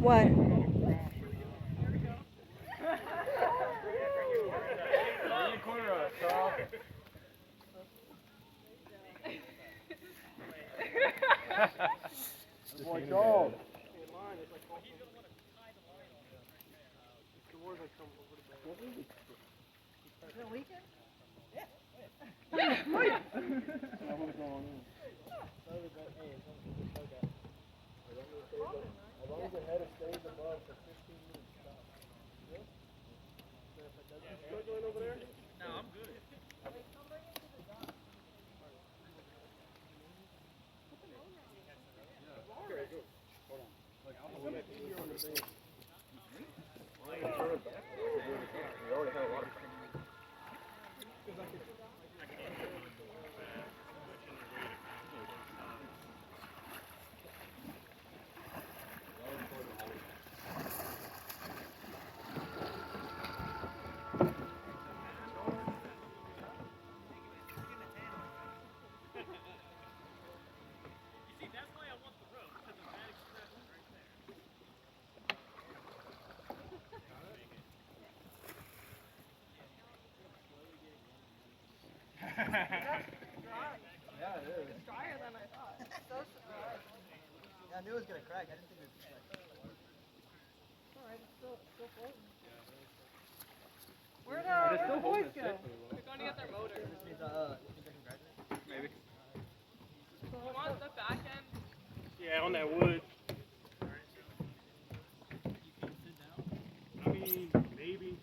What? Yeah, it is. It's drier than I thought. So surprised. Yeah, I knew it was gonna crack. I didn't think it was gonna crack. It's alright, it's still floating. Where'd the boys go? They're going to get their motor. This means I can graduate? Maybe. You want the back end? Yeah, on that wood. I mean, maybe,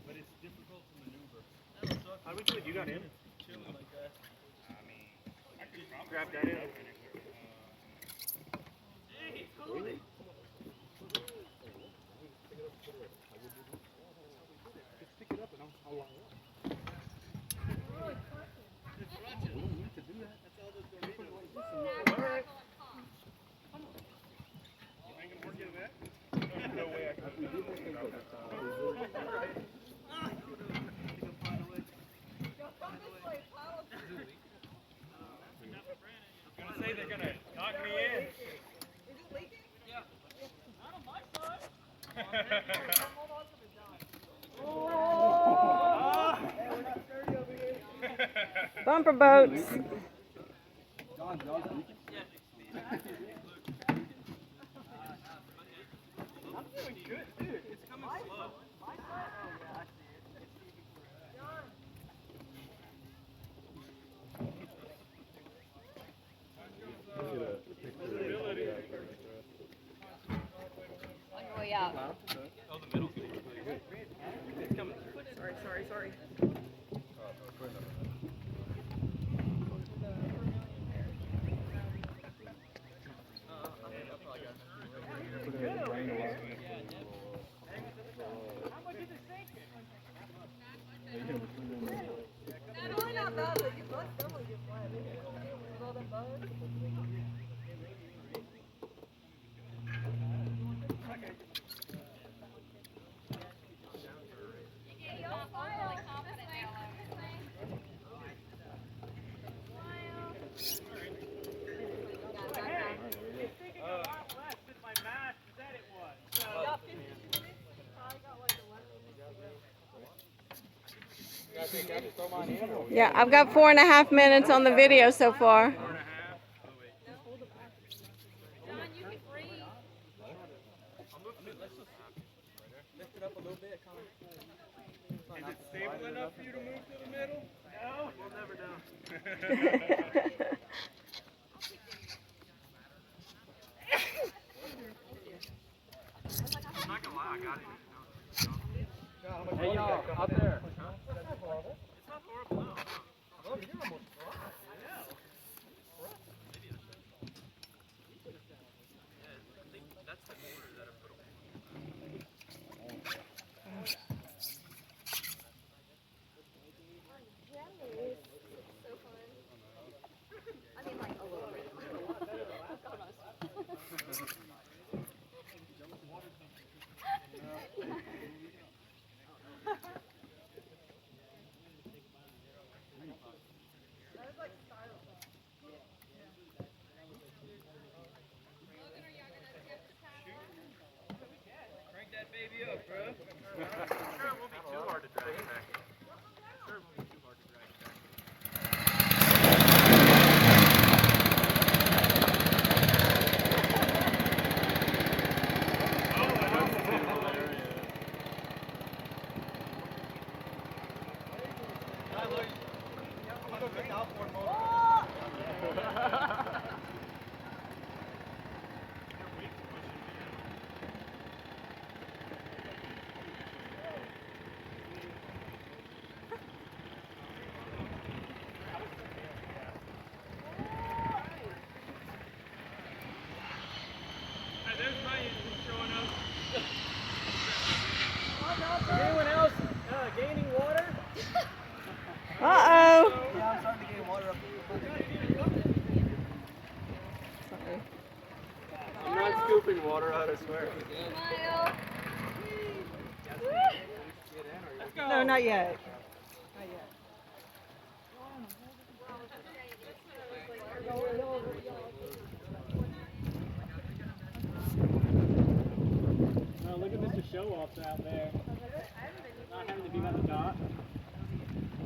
but it's difficult to maneuver. How do we do it? You got in? Grab that in. Hey, holy. Just pick it up and I'll line it up. We don't need to do that. That's all that's going to be. All right. You ain't going to work into that? No way I can. Say they're gonna knock me in. Is it leaking? Yeah. Not on my side. Hold on to the dock. Oh! Hey, we're not sturdy over here. Bumper boats. John's leaking? Yeah. I'm doing good, dude. It's coming slow. My side? Oh, yeah, I see it. John. On your way out. Oh, the middle. It's coming. Sorry. It's really not bad, but you must definitely get flat. With all them bugs. Yeah, I've got 4.5 minutes on the video so far. John, you can breathe. Lift it up a little bit, kind of. Is it stable enough for you to move to the middle? No, we'll never know. I'm not gonna lie, I got it. Hey, y'all, up there. It's not horrible, no. Oh, you're almost dry. That's the order that I put on. Anyone else gaining water? Uh-oh. Yeah, I'm starting to gain water up here. I'm not scooping water out, I swear. Smile. No, not yet. Not yet. Oh, look at Mr. Show-Offs out there. Not having to be on the dock.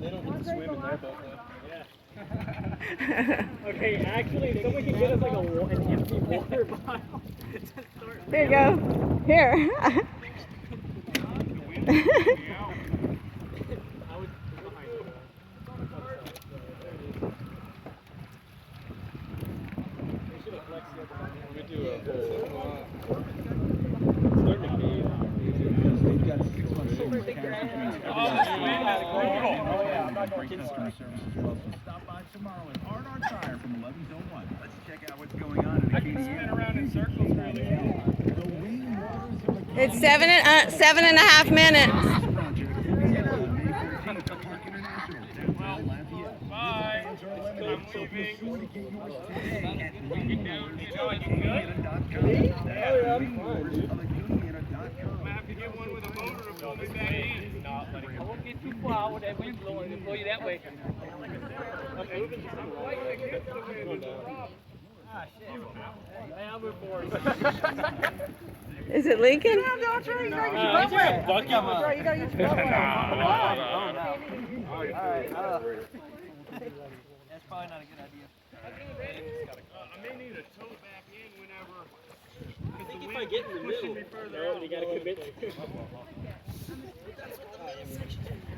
They don't get to swim in their boat though. Yeah. Okay, actually, someone can get us like an empty water bottle. There you go. Here. I was behind you. They should have flexed the other one. We do a whole. It's starting to cave. They've got 6 months savings cash between customer service as well. So stop by tomorrow at R&R Tire from 11:01. Let's check out what's going on in the Spin around in circles around here. It's 7.5 minutes. Bye. I'm have to get one with a motor to pull me back in. I won't get too far with that wind blowing and blow you that way. I'm moving just Hey, I'll move forward. Is it leaking? You gotta use your bucket. You gotta use your bucket. Alright, that's probably not a good idea. I may need a tow back in whenever. I think if I get in the middle, You gotta commit to.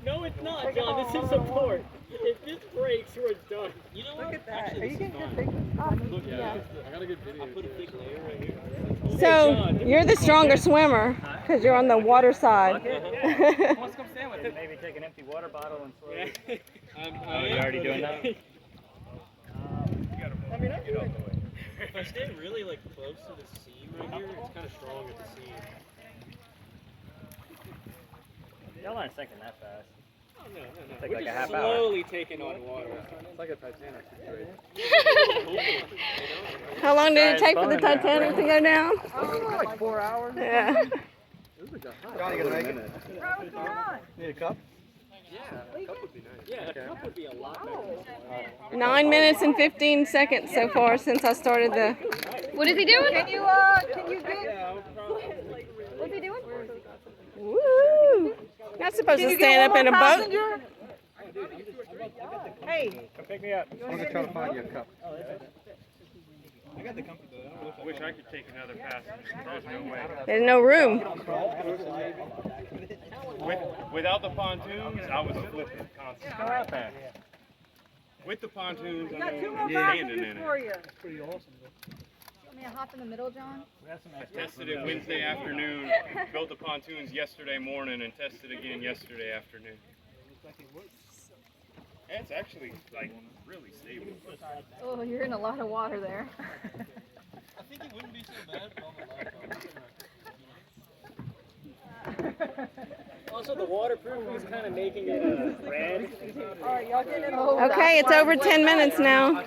no, it's not, John. This is support. If this breaks, we're done. You know Look what? at that. Actually, Are you this is getting good fine. pictures? Yeah. I got a good video. I put a thick layer right here. So, you're the stronger swimmer because you're on the water side. Let's come stand with it. Maybe take an empty water bottle and throw it. Oh, you already doing that? I mean, I do it. If I stay really like close to the seam right here, it's kind of strong at the seam. Y'all aren't sinking that fast. Oh, no. Take like a half hour. Slowly taking on water. It's like a Titanic situation. How long did it take for the Titanic to go down? Like 4 hours. Yeah. Johnny, you gonna make it? Need a cup? Yeah, a cup would be nice. Yeah, a cup would be a lot better. 9 minutes and 15 seconds so far since I started the. What is he doing? Can you get? What's he doing? Woo! Not supposed to stand up in a boat. Hey. Come pick me up. I'm gonna try to find you a cup. I got the comfort though. I wish I could take another pass. There's no way. There's no room. Without the pontoons, I was flipping constantly. Go out there. With the pontoons, I'm Got 2 more standing in passengers for it. you. You want me to hop in the middle, John? I tested it Wednesday afternoon, built the pontoons yesterday morning, and tested again yesterday afternoon. And it's actually like really stable. Oh, you're in a lot of water there. I think it wouldn't be so bad for all the Also, the waterproofing is kind of making it red. Alright, y'all get in. Okay, it's over 10 minutes now.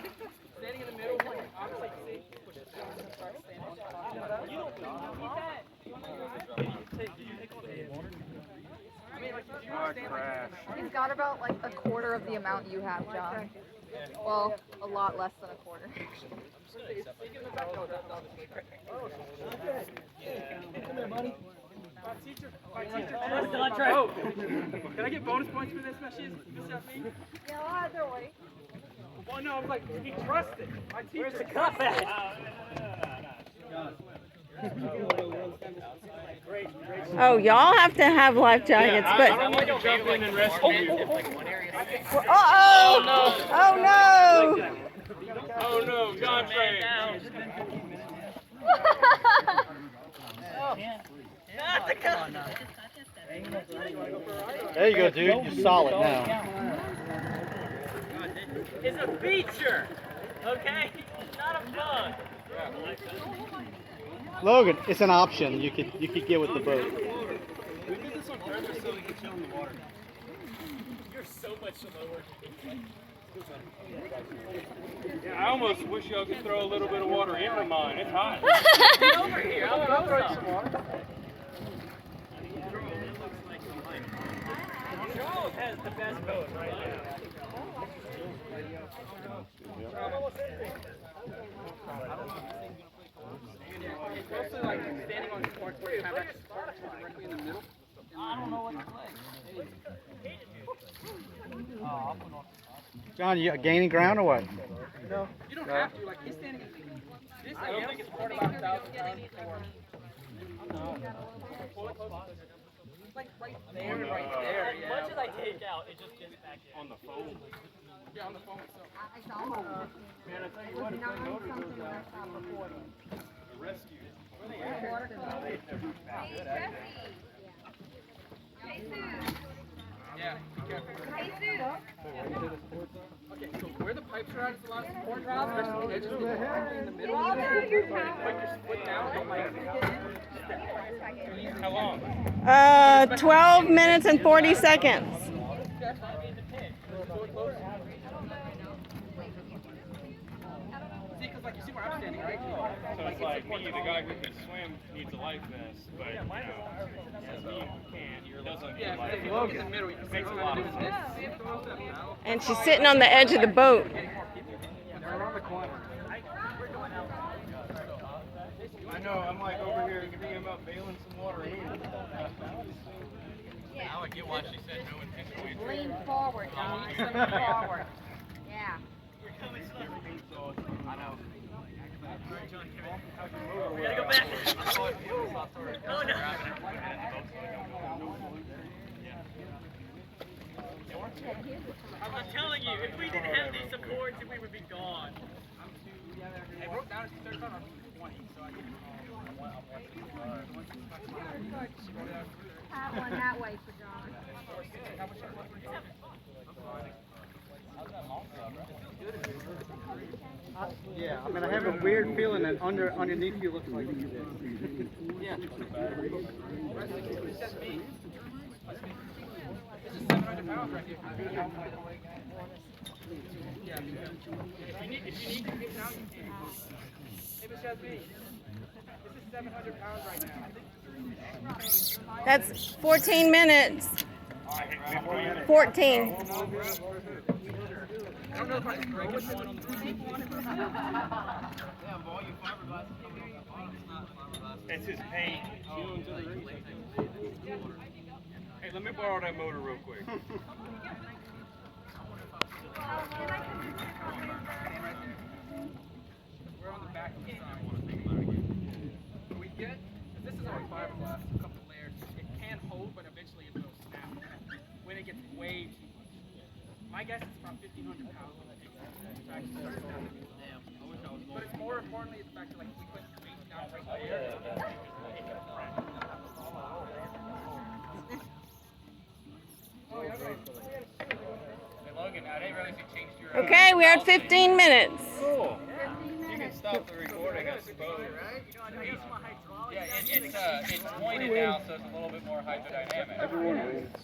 He's got about like a quarter of the amount you have, John. Well, a lot less than a quarter. Oh, can I get bonus points for this machine? Yeah, either way. Well, no, I was like, he trusted. My teacher. Where's the cup at? Oh, y'all have to have life jackets, I but. don't want to jump in and rescue you. Uh-oh! Oh Come on now. There you go, dude. You're solid now. It's a feature, okay? Not a bug. Logan, it's an option. You could get with the boat. We did this on purpose so we could chill in the water. You're so much slower. Yeah, I almost wish y'all could throw a little bit of water into mine. It's hot. Get over here. I'll throw some water. Charles has the best boat right now. It's mostly like standing on sports where you have that directly in the middle. I don't know what to play. John, you gaining ground or what? No. You don't have to. Like he's standing. This I don't think it's part about 1,000 pounds before. Like right there, right there. As much as I take out, it just gets back in. On the phone. Yeah, on the phone itself. Man, I tell you what, if my motor goes out, the rescue. Yeah, be careful. Okay, so where the pipes are at is a lot of support valves. There's some edges directly in the middle. Put your foot down and like. How long? 12 minutes and 40 seconds. See, because like you see where I'm standing, right? So it's like me, the guy who can swim needs a life vest, but you know, as me who can't, he doesn't need a Yeah, life if you vest. look in the middle, you can see Makes a what lot I'm of doing. sense. And she's sitting on the edge of the boat. They're around the corner. I know, I'm like over here thinking about bailing some water in. I would get why she said no intentional. Lean forward, John. Lean forward. Yeah. I know. We gotta go back. Oh no. I'm telling you, if we didn't have these supports, we would be gone. I wrote down it's 35 or 20, so I can. Have one that way for John. Yeah, I mean, I have a weird feeling that underneath you looks like you did. Yeah. This is me. This is 700 pounds right here. Yeah. If you need to get down, you can. Hey, Miss Jasmine. This is 700 pounds right now. That's 14 minutes. 14. I don't know if I can break it on the It's his paint. Hey, let me borrow that motor real quick. We're on the back of the side. I want to think about it again. We get, this is only fiberglass, a couple layers. It can hold, but eventually it will snap when it gets way too much. My guess is about 1,500 pounds when it actually starts snapping. But it's more importantly the fact that like we put weight down right there. Hey Logan, I didn't realize you changed your. Okay, we're at 15 minutes. Cool. You can stop the recording, I suppose. Yeah, it's pointed now, so it's a little bit more hydrodynamic. Everyone waits.